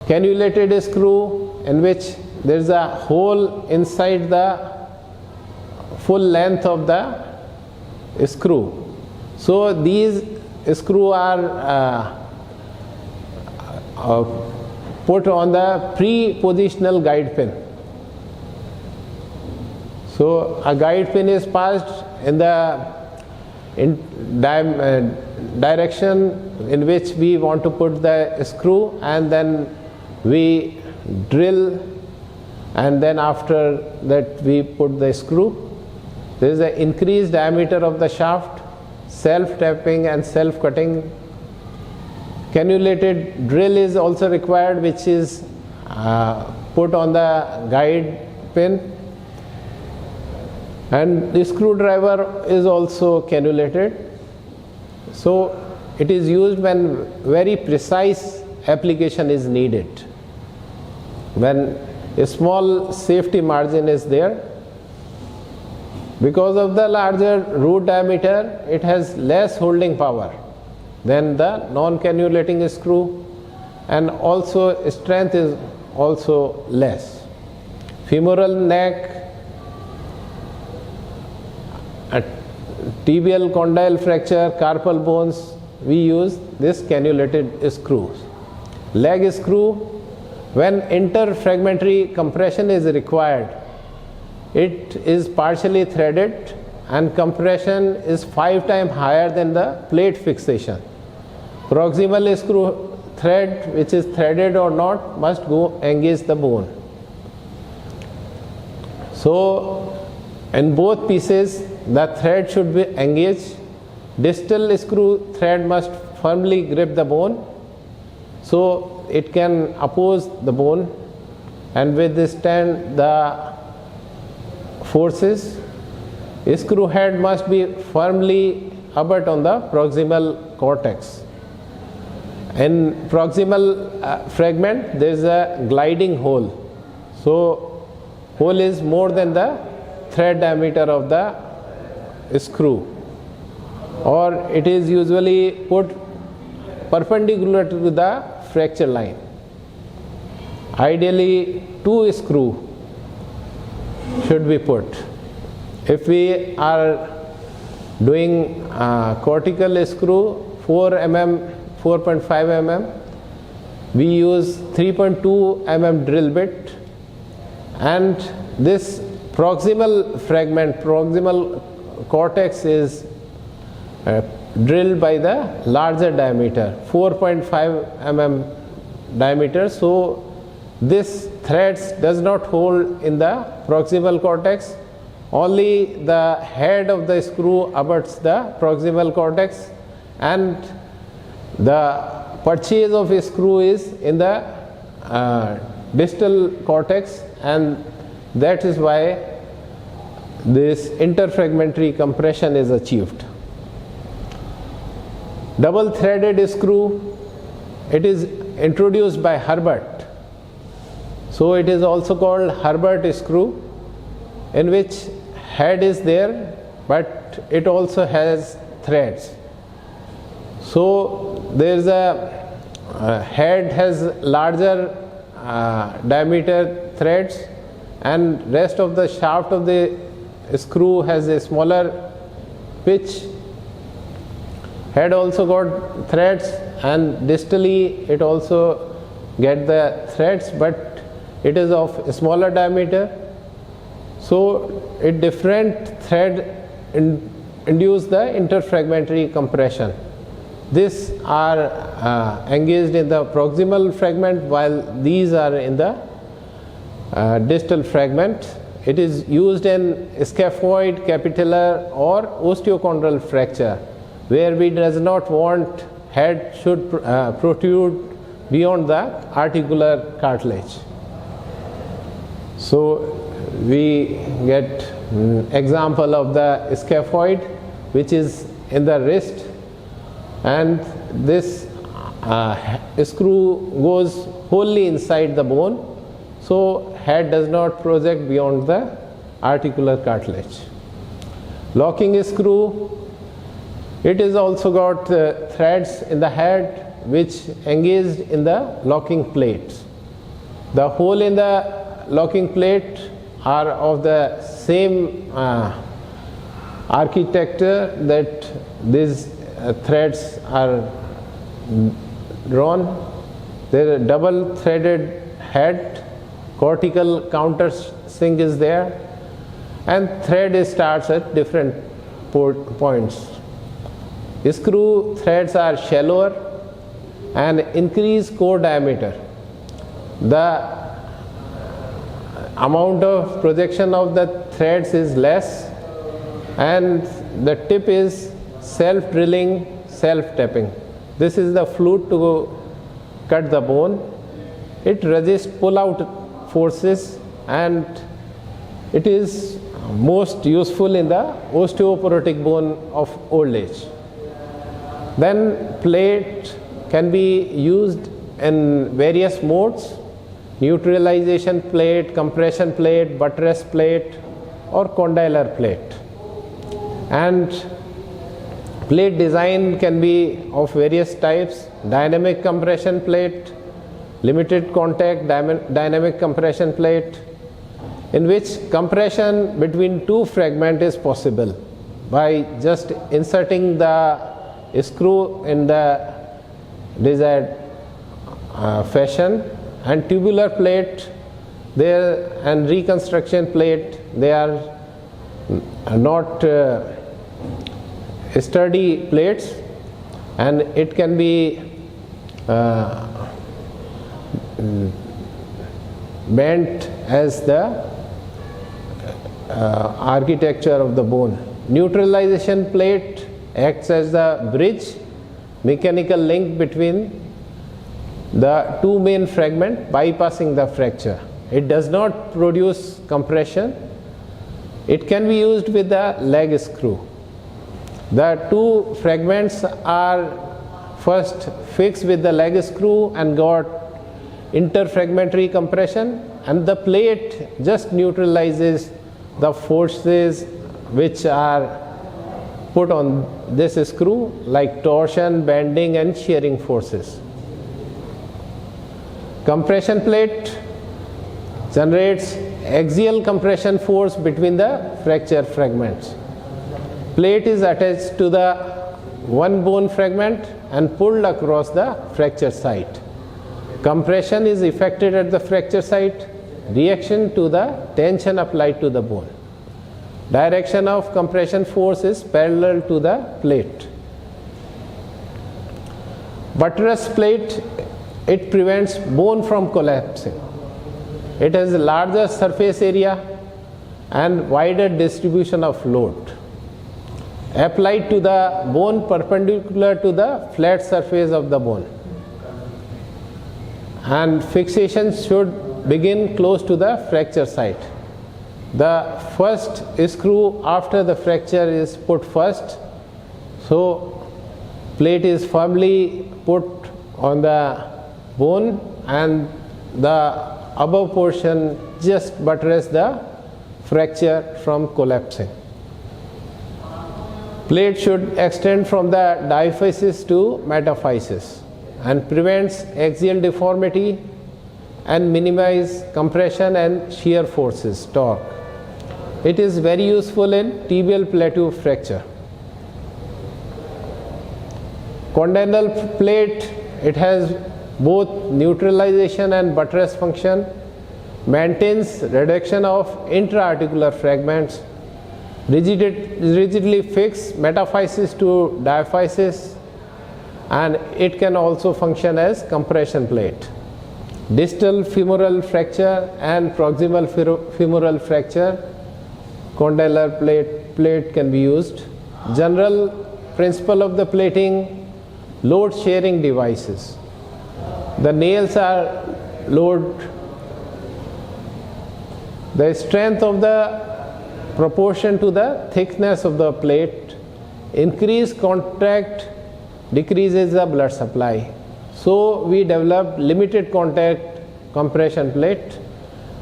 cannulated screw in which there is a hole inside the full length of the screw. So these screws are put on the pre-positional guide pin. So a guide pin is passed in the direction in which we want to put the screw, and then we drill, and then after that we put the screw. There is an increased diameter of the shaft, self-tapping and self-cutting. Cannulated drill is also required, which is put on the guide pin. And the screwdriver is also cannulated. So it is used when very precise application is needed, when a small safety margin is there. Because of the larger root diameter, it has less holding power than the non-cannulating screw, and also strength is also less. Femoral neck, tibial condyle fracture, carpal bones, we use this cannulated screws. Leg screw, when interfragmentary compression is required, it is partially threaded and compression is 5 times higher than the plate fixation. Proximal screw thread, which is threaded or not, must go engage the bone. So in both pieces the thread should be engaged. Distal screw thread must firmly grip the bone so it can oppose the bone and withstand the forces. Screw head must be firmly abut on the proximal cortex. In proximal fragment there is a gliding hole. So hole is more than the thread diameter of the screw, or it is usually put perpendicular to the fracture line. Ideally 2 screws should be put. If we are doing cortical screw 4 mm, 4.5 mm, we use 3.2 mm drill bit, and this proximal fragment, proximal cortex is drilled by the larger diameter, 4.5 mm diameter. So this threads does not hold in the proximal cortex. Only the head of the screw abuts the proximal cortex, and the purchase of a screw is in the distal cortex, and that is why this interfragmentary compression is achieved. Double threaded screw, it is introduced by Herbert. So it is also called Herbert screw, in which head is there but it also has threads. So there is a head has larger diameter threads, and rest of the shaft of the screw has a smaller pitch. Head also got threads, and distally it also get the threads, but it is of smaller diameter. So a different thread induce the interfragmentary compression. These are engaged in the proximal fragment, while these are in the distal fragment. It is used in scaphoid, capitellar or osteochondral fracture, where we does not want head should protrude beyond the articular cartilage. So we get example of the scaphoid, which is in the wrist, and this screw goes wholly inside the bone, so head does not project beyond the articular cartilage. Locking screw, it is also got threads in the head which engaged in the locking plates. The hole in the locking plate are of the same architecture that these threads are drawn. There is a double threaded head, cortical countersink is there, and thread starts at different points. Screw threads are shallower and increase core diameter. The amount of projection of the threads is less, and the tip is self-drilling, self-tapping. This is the flute to cut the bone. It resists pull-out forces, and it is most useful in the osteoporotic bone of old age. Then plate can be used in various modes: neutralization plate, compression plate, buttress plate, or condylar plate. And plate design can be of various types: dynamic compression plate, limited contact dynamic compression plate, in which compression between two fragments is possible by just inserting the screw in the desired fashion. And tubular plate there and reconstruction plate, they are not sturdy plates, and it can be bent as the architecture of the bone. Neutralization plate acts as the bridge, mechanical link between the two main fragments, bypassing the fracture. It does not produce compression. It can be used with the leg screw. The two fragments are first fixed with the leg screw and got interfragmentary compression, and the plate just neutralizes the forces which are put on this screw, like torsion, bending, and shearing forces. Compression plate generates axial compression force between the fracture fragments. Plate is attached to the one bone fragment and pulled across the fracture site. Compression is effected at the fracture site, reaction to the tension applied to the bone. Direction of compression force is parallel to the plate. Buttress plate, it prevents bone from collapsing. It has a larger surface area and wider distribution of load applied to the bone perpendicular to the flat surface of the bone, and fixation should begin close to the fracture site. The first screw after the fracture is put first, so plate is firmly put on the bone and the above portion just buttress the fracture from collapsing. Plate should extend from the diaphysis to metaphysis and prevents axial deformity and minimize compression and shear forces, torque. It is very useful in tibial plateau fracture. Condylar plate, it has both neutralization and buttress function, maintains reduction of intra-articular fragments, rigidly fixed metaphysis to diaphysis, and it can also function as compression plate. Distal femoral fracture and proximal femoral fracture, condylar plate can be used. General principle of the plating: load sharing devices. The nails are load. The strength of the proportion to the thickness of the plate. Increased contact decreases the blood supply. So we developed limited contact compression plate,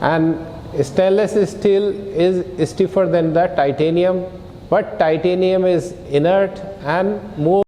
and stainless steel is stiffer than the titanium, but titanium is inert and more